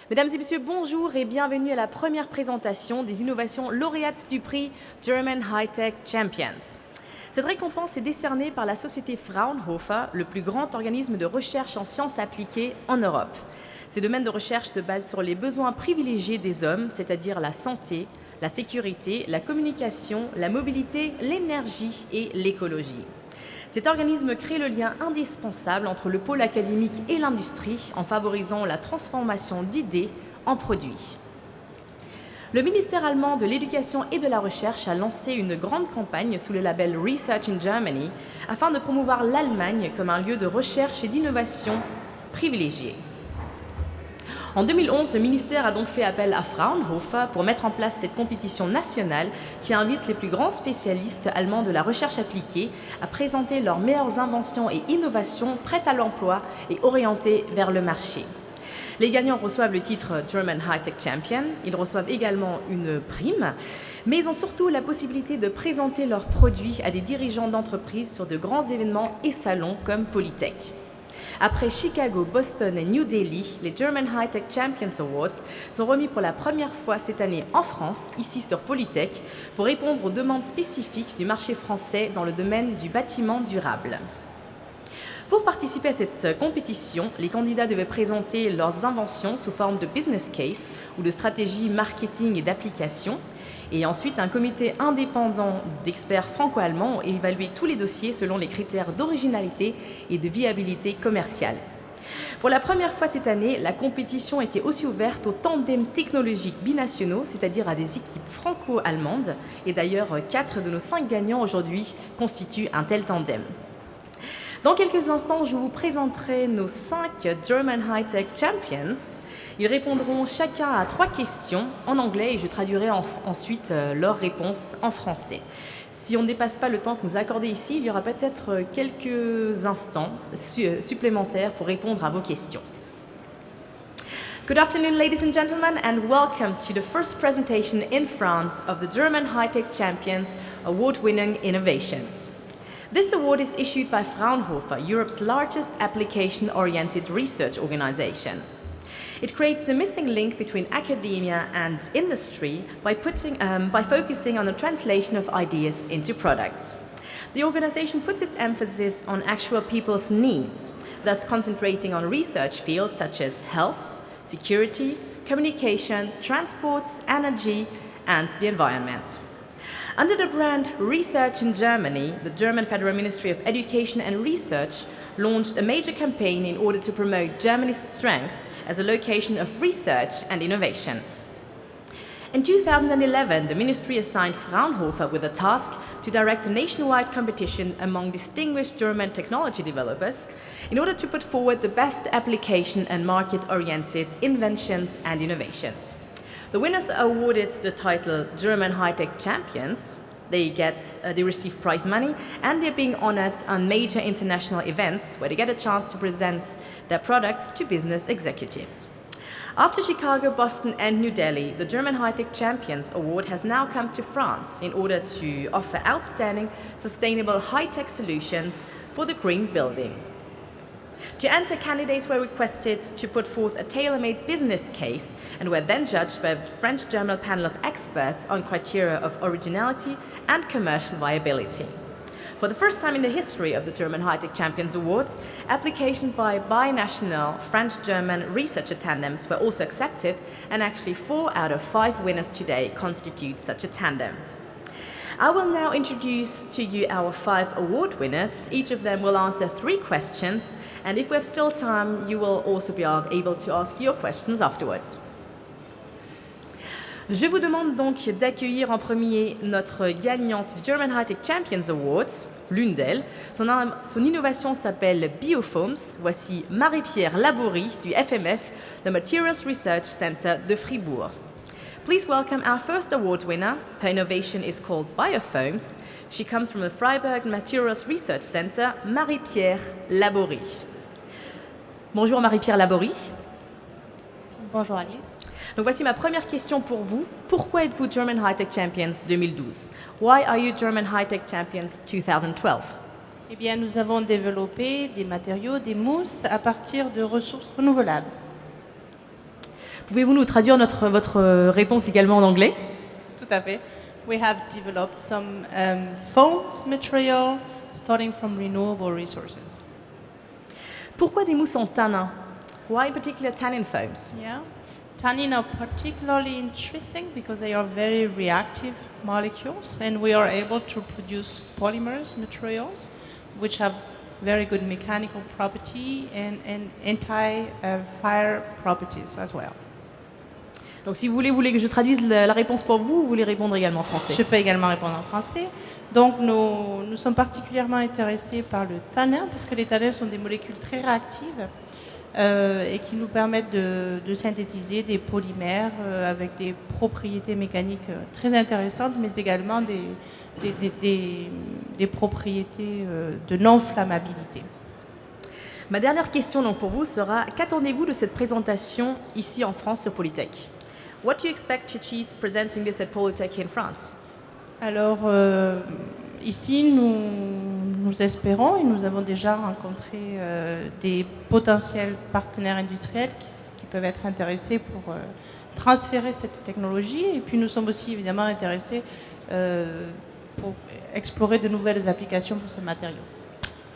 Mesdames et messieurs, bonjour et bienvenue à la première présentation des innovations lauréates du prix German High-Tech Champions. Cette récompense est décernée par la société Fraunhofer, le plus grand organisme de recherche en sciences appliquées en Europe. Ces domaines de recherche se basent sur les besoins privilégiés des hommes, c'est-à-dire la santé, la sécurité, la communication, la mobilité, l'énergie et l'écologie. Cet organisme crée le lien indispensable entre le pôle académique et l'industrie en favorisant la transformation d'idées en produits. Le ministère allemand de l'Éducation et de la Recherche a lancé une grande campagne sous le label Research in Germany afin de promouvoir l'Allemagne comme un lieu de recherche et d'innovation privilégié. En 2011, le ministère a donc fait appel à Fraunhofer pour mettre en place cette compétition nationale qui invite les plus grands spécialistes allemands de la recherche appliquée à présenter leurs meilleures inventions et innovations prêtes à l'emploi et orientées vers le marché. Les gagnants reçoivent le titre German High-Tech Champion, ils reçoivent également une prime, mais ils ont surtout la possibilité de présenter leurs produits à des dirigeants d'entreprises sur de grands événements et salons comme Polytech. Après Chicago, Boston et New Delhi, les German High-Tech Champions Awards sont remis pour la première fois cette année en France, ici sur Polytech, pour répondre aux demandes spécifiques du marché français dans le domaine du bâtiment durable. Pour participer à cette compétition, les candidats devaient présenter leurs inventions sous forme de business case ou de stratégie marketing et d'application. Et ensuite, un comité indépendant d'experts franco-allemands a évalué tous les dossiers selon les critères d'originalité et de viabilité commerciale. Pour la première fois cette année, la compétition était aussi ouverte aux tandems technologiques binationaux, c'est-à-dire à des équipes franco-allemandes. Et d'ailleurs, 4 de nos 5 gagnants aujourd'hui constituent un tel tandem. Dans quelques instants, je vous présenterai nos 5 German High-Tech Champions. Ils répondront chacun à 3 questions en anglais et je traduirai ensuite leurs réponses en français. Si on ne dépasse pas le temps que nous accordez ici, il y aura peut-être quelques instants supplémentaires pour répondre à vos questions. Good afternoon, ladies and gentlemen, and welcome to the first presentation in France of the German High-Tech Champions award-winning innovations. This award is issued by Fraunhofer, Europe's largest application-oriented research organization. It creates the missing link between academia and industry by focusing on the translation of ideas into products. The organization puts its emphasis on actual people's needs, thus concentrating on research fields such as health, security, communication, transport, energy, and the environment. Under the brand Research in Germany, the German Federal Ministry of Education and Research launched a major campaign in order to promote Germany's strength as a location of research and innovation. In 2011, the ministry assigned Fraunhofer with the task to direct a nationwide competition among distinguished German technology developers in order to put forward the best application and market-oriented inventions and innovations. The winners are awarded the title German High-Tech Champions. They receive prize money and they're being honored on major international events where they get a chance to present their products to business executives. After Chicago, Boston and New Delhi, the German High-Tech Champions Award has now come to France in order to offer outstanding, sustainable high-tech solutions for the green building. To enter, candidates were requested to put forth a tailor-made business case and were then judged by a French-German panel of experts on criteria of originality and commercial viability. For the first time in the history of the German High-Tech Champions Awards, applications by binational French-German researcher tandems were also accepted, and actually 4 out of 5 winners today constitute such a tandem. I will now introduce to you our 5 award winners. Each of them will answer 3 questions, and if we have still time, you will also be able to ask your questions afterwards. Je vous demande donc d'accueillir en premier notre gagnante du German High-Tech Champions Awards, l'une d'elles. Son innovation s'appelle Biofoams. Voici Marie-Pierre Laborie du FMF, le Materials Research Center de Fribourg. Please welcome our first award winner. Her innovation is called Biofoams. She comes from the Freiburg Materials Research Center, Marie-Pierre Laborie. Bonjour Marie-Pierre Laborie. Bonjour Alice. Donc voici ma première question pour vous. Pourquoi êtes-vous German High-Tech Champions 2012? Why are you German High-Tech Champions 2012? Eh bien, nous avons développé des matériaux, des mousses à partir de ressources renouvelables. Pouvez-vous nous traduire votre réponse également en anglais? Tout à fait. We have developed some foams material starting from renewable resources. Pourquoi des mousses en tannin? Why in particular tannin foams? Yeah. Tannin are particularly interesting because they are very reactive molecules, and we are able to produce polymers materials which have very good mechanical property and anti-fire properties as well. Donc si vous voulez que je traduise la réponse pour vous, ou vous voulez répondre également en français? Je peux également répondre en français. Donc nous sommes particulièrement intéressés par le tanin parce que les tanins sont des molécules très réactives et qui nous permettent de synthétiser des polymères avec des propriétés mécaniques très intéressantes, mais également des propriétés de non-flammabilité. Ma dernière question donc pour vous sera, qu'attendez-vous de cette présentation ici en France sur Polytech? What do you expect to achieve presenting this at Polytech in France? Alors, ici, nous espérons et nous avons déjà rencontré des potentiels partenaires industriels qui peuvent être intéressés pour transférer cette technologie. Et puis, nous sommes aussi évidemment intéressés pour explorer de nouvelles applications pour ces matériaux.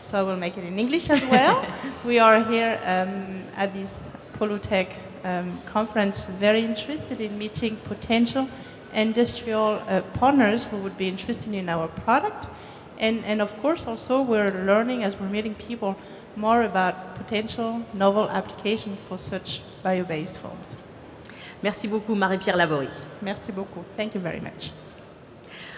So I will make it in English as well. We are here at this Polytech conference very interested in meeting potential industrial partners who would be interested in our product. And of course also we're learning as we're meeting people more about potential novel application for such bio-based foams. Merci beaucoup Marie-Pierre Laborie. Merci beaucoup. Thank you very much.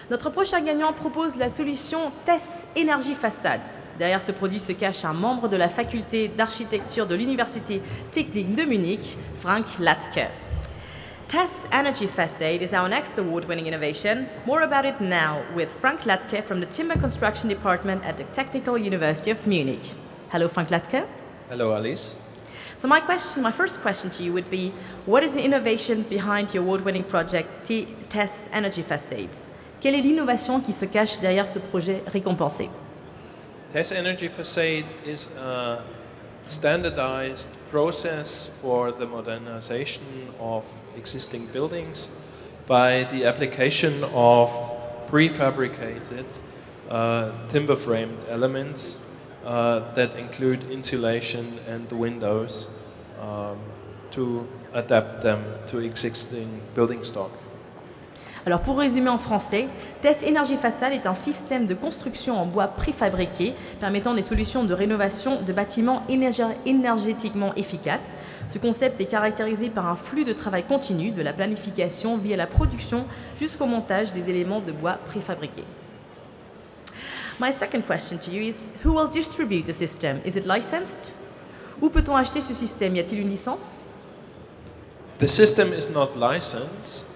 Notre prochain gagnant propose la solution TESS Énergie Façade. Derrière ce produit se cache un membre de la faculté d'architecture de l'Université technique de Munich, Frank Latzke. TESS Energy Facade is our next award-winning innovation. More about it now with Frank Latzke from the Timber Construction Department at the Technical University of Munich. Hello, Frank Latzke. Hello, Alice. So my first question to you would be, what is the innovation behind your award-winning project TESS Energy Facades? Quelle est l'innovation qui se cache derrière ce projet récompensé? TESS Energy Facade is a standardized process for the modernization of existing buildings by the application of prefabricated timber-framed elements that include insulation and the windows to adapt them to existing building stock. Alors pour résumer en français, TESS Énergie Façade est un système de construction en bois préfabriqué permettant des solutions de rénovation de bâtiments énergétiquement efficaces. Ce concept est caractérisé par un flux de travail continu, de la planification via la production jusqu'au montage des éléments de bois préfabriqués. My second question to you is, who will distribute the system? Is it licensed? Où peut-on acheter ce système? Y a-t-il une licence? The system is not licensed.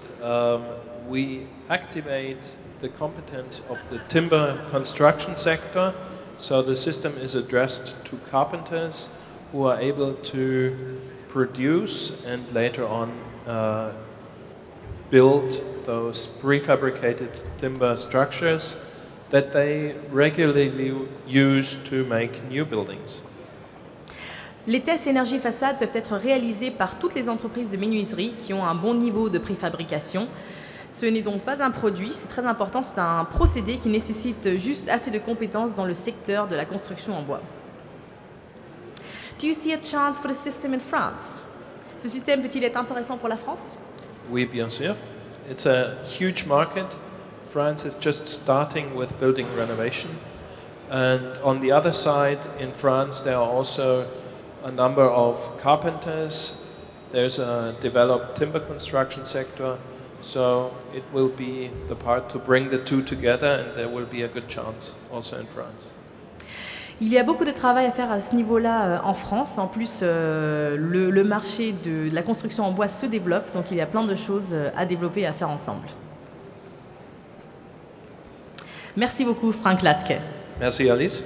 We activate the competence of the timber construction sector, so the system is addressed to carpenters who are able to produce and later on build those prefabricated timber structures that they regularly use to make new buildings. Les TESS Énergie Façade peuvent être réalisés par toutes les entreprises de menuiserie qui ont un bon niveau de préfabrication. Ce n'est donc pas un produit, c'est très important, c'est un procédé qui nécessite juste assez de compétences dans le secteur de la construction en bois. Do you see a chance for the system in France? Ce système peut-il être intéressant pour la France? Oui, bien sûr. It's a huge market. France is just starting with building renovation. And on the other side, in France, there are also a number of carpenters. There's a developed timber construction sector. So it will be the part to bring the two together, and there will be a good chance also in France. Il y a beaucoup de travail à faire à ce niveau-là en France. En plus, le marché de la construction en bois se développe, donc il y a plein de choses à développer et à faire ensemble. Merci beaucoup, Frank Latzke. Merci, Alice.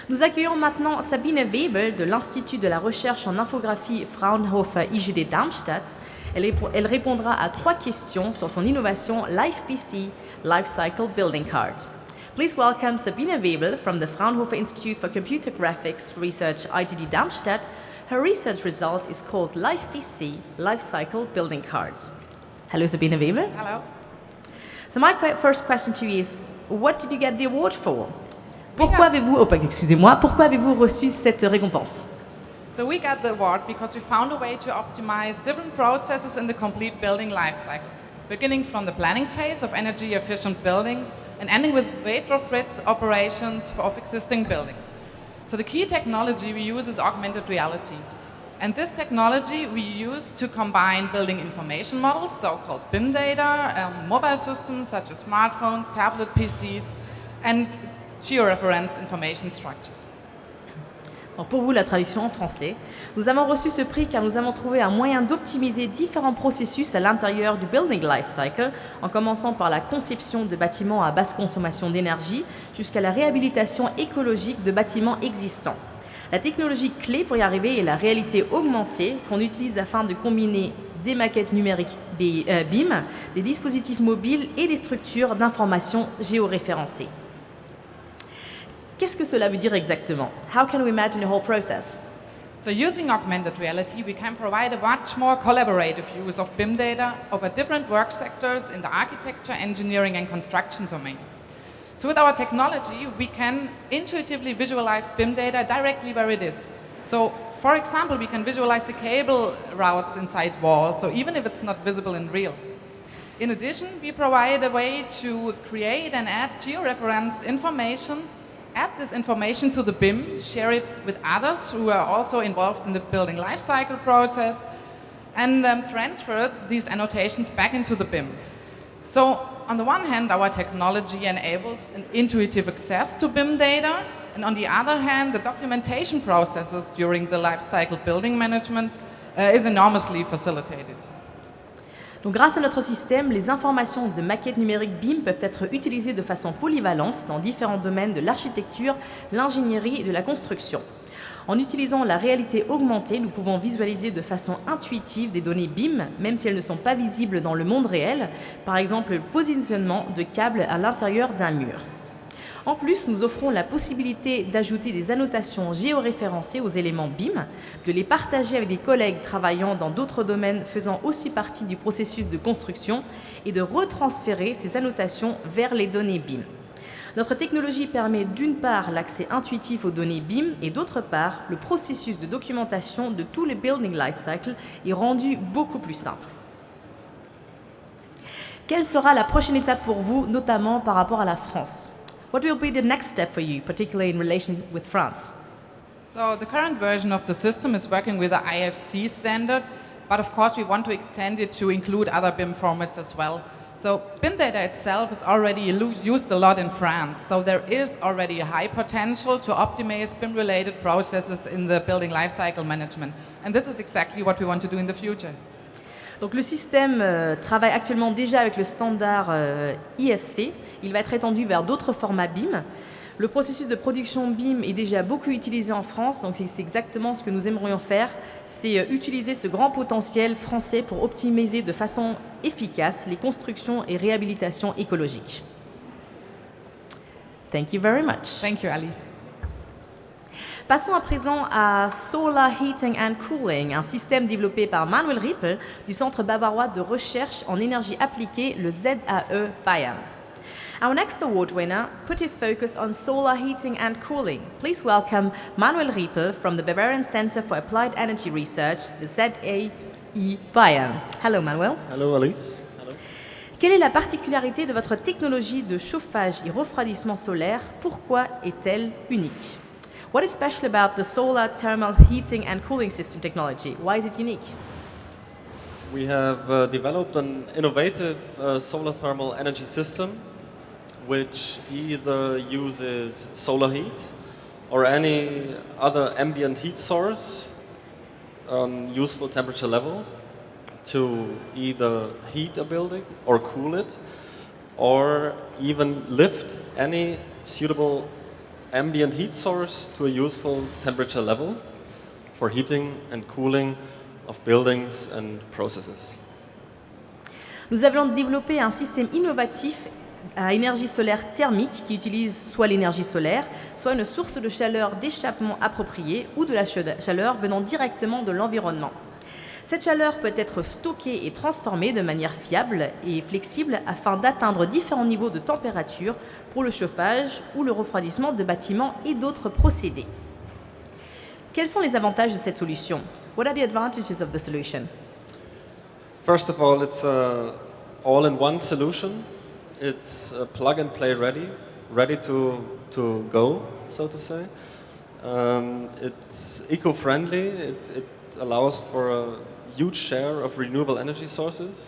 Nous accueillons maintenant Sabine Webel de l'Institut de la recherche en infographie Fraunhofer IGD Darmstadt. Elle répondra à 3 questions sur son innovation LifePC, Life Cycle Building Card. Please welcome Sabine Webel from the Fraunhofer Institute for Computer Graphics Research IGD Darmstadt Her research result is called LifePC, Life Cycle Building Cards. Hello, Sabine Weber. Hello. So my first question to you is, what did you get the award for? Pourquoi avez-vous reçu cette récompense? So we got the award because we found a way to optimize different processes in the complete building life cycle, beginning from the planning phase of energy efficient buildings and ending with retrofit operations of existing buildings. So the key technology we use is augmented reality. And this technology we use to combine building information models, so-called BIM data, mobile systems such as smartphones, tablet PCs, and georeferenced information structures. Donc pour vous, la traduction en français. Nous avons reçu ce prix car nous avons trouvé un moyen d'optimiser différents processus à l'intérieur du Building Life Cycle, en commençant par la conception de bâtiments à basse consommation d'énergie jusqu'à la réhabilitation écologique de bâtiments existants. La technologie clé pour y arriver est la réalité augmentée qu'on utilise afin de combiner des maquettes numériques BIM, des dispositifs mobiles et des structures d'information géoréférencées. Qu'est-ce que cela veut dire exactement? How can we imagine the whole process? So using augmented reality, we can provide a much more collaborative use of BIM data over different work sectors in the architecture, engineering and construction domain. So with our technology, we can intuitively visualize BIM data directly where it is. So for example, we can visualize the cable routes inside walls, so even if it's not visible in real. In addition, we provide a way to create and add georeferenced information, add this information to the BIM, share it with others who are also involved in the building lifecycle process, and transfer these annotations back into the BIM. So on the one hand, our technology enables an intuitive access to BIM data, and on the other hand, the documentation processes during the lifecycle building management is enormously facilitated. Donc, grâce à notre système, les informations de maquettes numériques BIM peuvent être utilisées de façon polyvalente dans différents domaines de l'architecture, l'ingénierie et de la construction. En utilisant la réalité augmentée, nous pouvons visualiser de façon intuitive des données BIM, même si elles ne sont pas visibles dans le monde réel, par exemple le positionnement de câbles à l'intérieur d'un mur. En plus, nous offrons la possibilité d'ajouter des annotations géoréférencées aux éléments BIM, de les partager avec des collègues travaillant dans d'autres domaines faisant aussi partie du processus de construction et de retransférer ces annotations vers les données BIM. Notre technologie permet d'une part l'accès intuitif aux données BIM et d'autre part, le processus de documentation de tout le Building Lifecycle est rendu beaucoup plus simple. Quelle sera la prochaine étape pour vous, notamment par rapport à la France? What will be the next step for you, particularly in relation with France? So the current version of the system is working with the IFC standard, but of course we want to extend it to include other BIM formats as well. So BIM data itself is already used a lot in France, so there is already a high potential to optimize BIM-related processes in the building lifecycle management. And this is exactly what we want to do in the future. Donc le système travaille actuellement déjà avec le standard IFC. Il va être étendu vers d'autres formats BIM. Le processus de production BIM est déjà beaucoup utilisé en France, donc c'est exactement ce que nous aimerions faire, c'est utiliser ce grand potentiel français pour optimiser de façon efficace les constructions et réhabilitations écologiques. Thank you very much. Thank you, Alice. Passons à présent à Solar Heating and Cooling, un système développé par Manuel Riepel du Centre bavarois de recherche en énergie appliquée, le ZAE Bayern. Our next award winner put his focus on solar heating and cooling. Please welcome Manuel Riepel from the Bavarian Center for Applied Energy Research, the ZAE Bayern. Hello, Manuel. Hello, Alice. Hello. Quelle est la particularité de votre technologie de chauffage et refroidissement solaire? Pourquoi est-elle unique? What is special about the solar thermal heating and cooling system technology? Why is it unique? We have developed an innovative solar thermal energy system which either uses solar heat or any other ambient heat source on useful temperature level to either heat a building or cool it, or even lift any suitable ambient heat source to a useful temperature level for heating and cooling of buildings and processes. Nous avons développé un système innovatif à énergie solaire thermique qui utilise soit l'énergie solaire, soit une source de chaleur d'échappement appropriée ou de la chaleur venant directement de l'environnement. Cette chaleur peut être stockée et transformée de manière fiable et flexible afin d'atteindre différents niveaux de température pour le chauffage ou le refroidissement de bâtiments et d'autres procédés. Quels sont les avantages de cette solution? What are the advantages of the solution? First of all, it's a all-in-one solution. It's plug-and-play ready to go, so to say. It's eco-friendly. It allows for a huge share of renewable energy sources.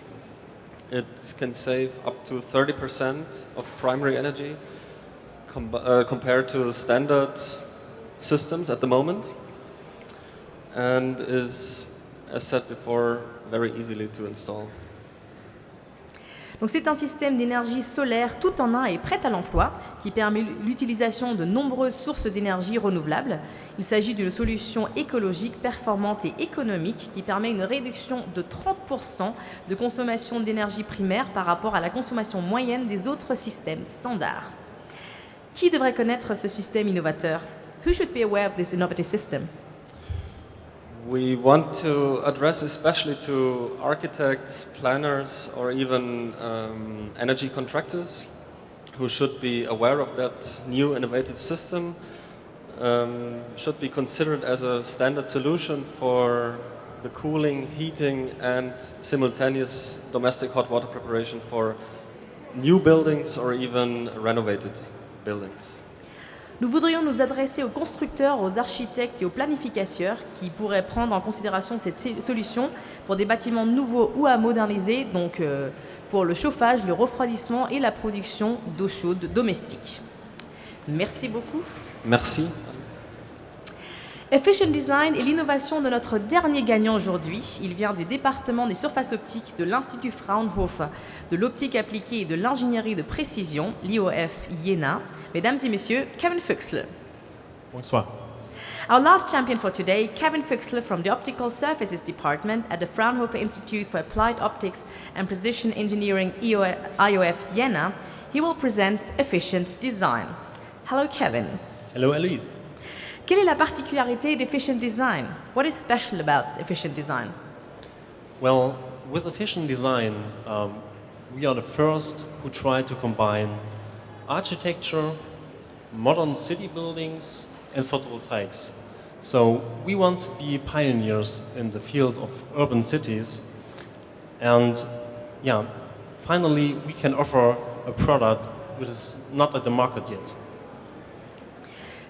It can save up to 30% of primary energy compared to standard systems at the moment, and is, as said before, very easily to install. Donc c'est un système d'énergie solaire tout en un et prêt à l'emploi qui permet l'utilisation de nombreuses sources d'énergie renouvelables. Il s'agit d'une solution écologique, performante et économique qui permet une réduction de 30% de consommation d'énergie primaire par rapport à la consommation moyenne des autres systèmes standards. Qui devrait connaître ce système innovateur? Who should be aware of this innovative system? We want to address especially to architects, planners, or even energy contractors who should be aware of that new innovative system, should be considered as a standard solution for the cooling, heating, and simultaneous domestic hot water preparation for new buildings or even renovated buildings. Nous voudrions nous adresser aux constructeurs, aux architectes et aux planificateurs qui pourraient prendre en considération cette solution pour des bâtiments nouveaux ou à moderniser, donc pour le chauffage, le refroidissement et la production d'eau chaude domestique. Merci beaucoup. Merci. Efficient Design est l'innovation de notre dernier gagnant aujourd'hui. Il vient du département des surfaces optiques de l'Institut Fraunhofer, de l'optique appliquée et de l'ingénierie de précision, l'IOF Jena. Mesdames et messieurs, Kevin Fuchsler. Bonsoir. Our last champion for today, Kevin Fuchsler from the Optical Surfaces Department at the Fraunhofer Institute for Applied Optics and Precision Engineering, IOF Jena. He will present Efficient Design. Hello, Kevin. Hello, Elise. Quelle est la particularité d'Efficient Design? What is special about Efficient Design? Well, with efficient design, we are the first who try to combine architecture, modern city buildings, and photovoltaics. So we want to be pioneers in the field of urban cities. And yeah, finally we can offer a product which is not at the market yet.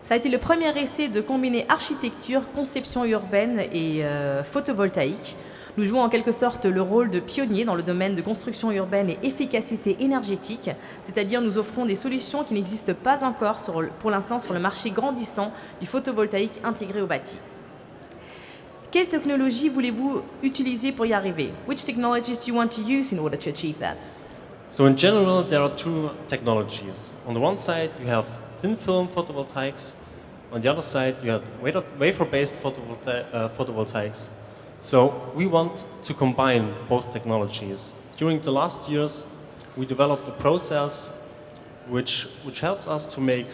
Ça a été le premier essai de combiner architecture, conception urbaine et photovoltaïque. Nous jouons en quelque sorte le rôle de pionnier dans le domaine de construction urbaine et efficacité énergétique, c'est-à-dire nous offrons des solutions qui n'existent pas encore pour l'instant sur le marché grandissant du photovoltaïque intégré au bâti. Quelle technologie voulez-vous utiliser pour y arriver? Which technologies do you want to use in order to achieve that? So in general, there are two technologies. On the one side, you have thin film photovoltaics. On the other side, you have wafer-based photovoltaics. So we want to combine both technologies. During the last years, we developed a process which helps us to make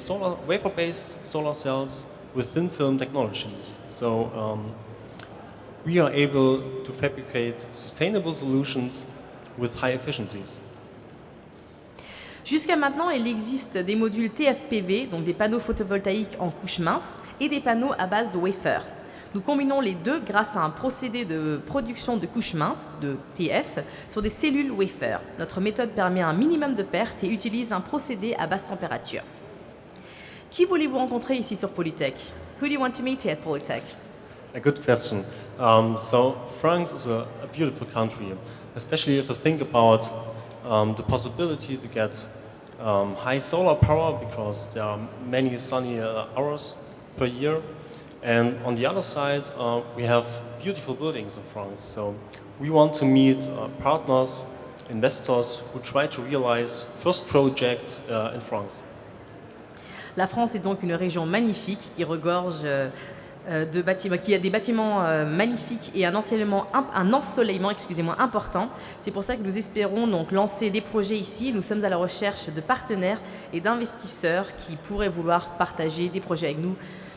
wafer-based solar cells with thin film technologies. So we are able to fabricate sustainable solutions with high efficiencies. Jusqu'à maintenant, il existe des modules TFPV, donc des panneaux photovoltaïques en couche mince, et des panneaux à base de wafer. Nous combinons les deux grâce à un procédé de production de couches minces, de TF, sur des cellules wafer. Notre méthode permet un minimum de pertes et utilise un procédé à basse température. Qui voulez-vous rencontrer ici sur Polytech? Who do you want to meet here at Polytech? A good question. So France is a beautiful country, especially if you think about the possibility to get high solar power because there are many sunny hours per year. And on the other side, we have beautiful buildings in France. So we want to meet partners, investors who try to realize first projects in France. La France est donc une région magnifique qui regorge de bâtiments, qui a des bâtiments magnifiques et un ensoleillement important. C'est pour ça que nous espérons donc lancer des projets ici. Nous sommes à la recherche de partenaires et d'investisseurs qui pourraient vouloir partager des projets avec nous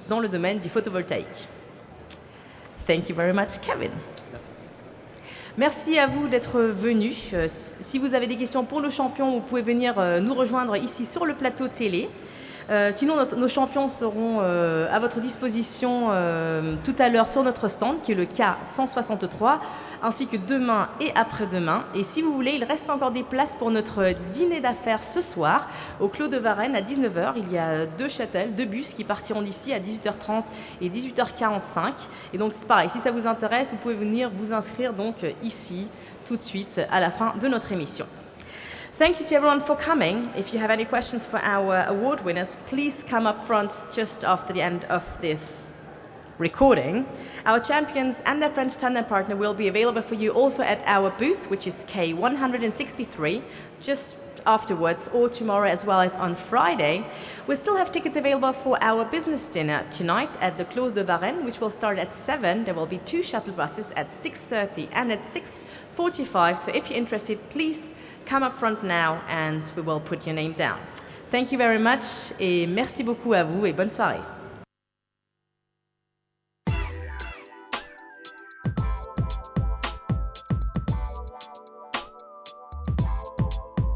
dans le domaine du photovoltaïque. Thank you very much, Kevin. Merci. Merci à vous d'être venus. Si vous avez des questions pour nos champions, vous pouvez venir nous rejoindre ici sur le plateau télé. Sinon, nos champions seront à votre disposition tout à l'heure sur notre stand, qui est le K163, ainsi que demain et après-demain. Et si vous voulez, il reste encore des places pour notre dîner d'affaires ce soir, au Clos de Varennes à 19h. Il y a 2 shuttles, 2 bus qui partiront d'ici à 18h30 et 18h45. Et donc, c'est pareil, si ça vous intéresse, vous pouvez venir vous inscrire donc ici, tout de suite, à la fin de notre émission. Thank you to everyone for coming. If you have any questions for our award winners, please come up front just after the end of this recording. Our champions and their French tandem partner will be available for you also at our booth, which is K163, just afterwards, or tomorrow as well as on Friday. We still have tickets available for our business dinner tonight at the Clos de Varennes, which will start at 7. There will be 2 shuttle buses at 6:30 and at 6:45. So if you're interested, please come up front now and we will put your name down. Thank you very much et merci beaucoup à vous et bonne soirée.